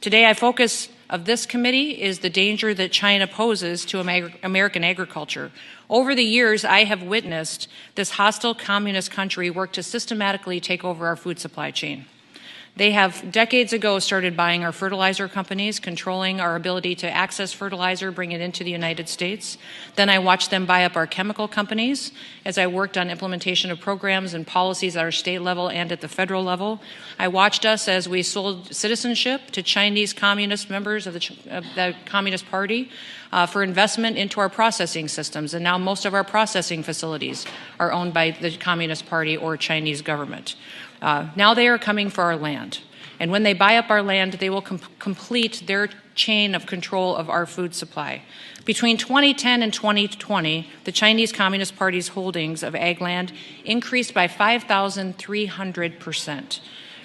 Today, I focus of this committee is the danger that China poses to American agriculture. Over the years, I have witnessed this hostile communist country work to systematically take over our food supply chain. They have decades ago started buying our fertilizer companies, controlling our ability to access fertilizer, bring it into the United States. Then I watched them buy up our chemical companies as I worked on implementation of programs and policies at our state level and at the federal level. I watched us as we sold citizenship to Chinese communist members of the Communist Party for investment into our processing systems. And now most of our processing facilities are owned by the Communist Party or Chinese government. Now they are coming for our land. And when they buy up our land, they will complete their chain of control of our food supply. Between 2010 and 2020, the Chinese Communist Party's holdings of ag land increased by 5,300%.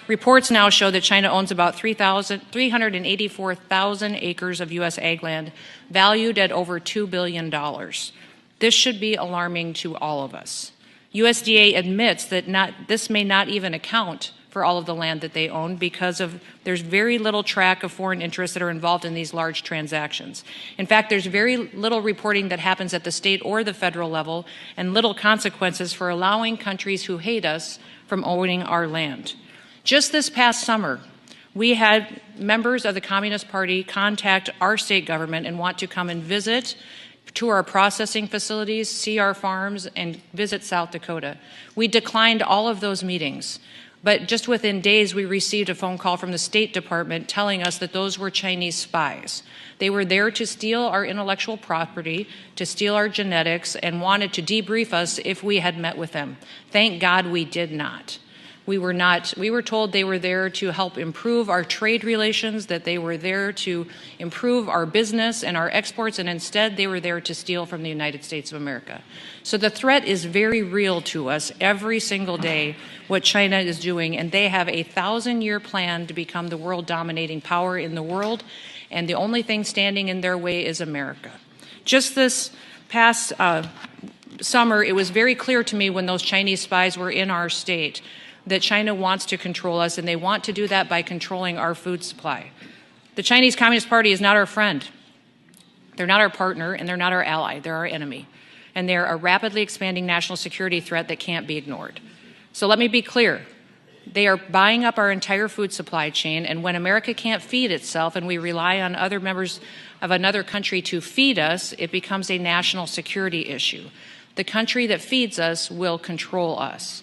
Reports now show that China owns about 384,000 acres of U.S. ag land, valued at over $2 billion. This should be alarming to all of us. USDA admits that this may not even account for all of the land that they own because there's very little track of foreign interests that are involved in these large transactions. In fact, there's very little reporting that happens at the state or the federal level and little consequences for allowing countries who hate us from owning our land. Just this past summer, we had members of the Communist Party contact our state government and want to come and visit to our processing facilities, see our farms, and visit South Dakota. We declined all of those meetings, but just within days we received a phone call from the State Department telling us that those were Chinese spies. They were there to steal our intellectual property, to steal our genetics, and wanted to debrief us if we had met with them. Thank God we did not. We were told they were there to help improve our trade relations, that they were there to improve our business and our exports, and instead they were there to steal from the United States of America. So the threat is very real to us every single day, what China is doing, and they have a 1,000-year plan to become the world dominating power in the world, and the only thing standing in their way is America. Just this past summer, it was very clear to me when those Chinese spies were in our state that China wants to control us, and they want to do that by controlling our food supply. The Chinese Communist Party is not our friend. They're not our partner, and they're not our ally. They're our enemy. And they're a rapidly expanding national security threat that can't be ignored. So let me be clear. They are buying up our entire food supply chain, and when America can't feed itself and we rely on other members of another country to feed us, it becomes a national security issue. The country that feeds us will control us.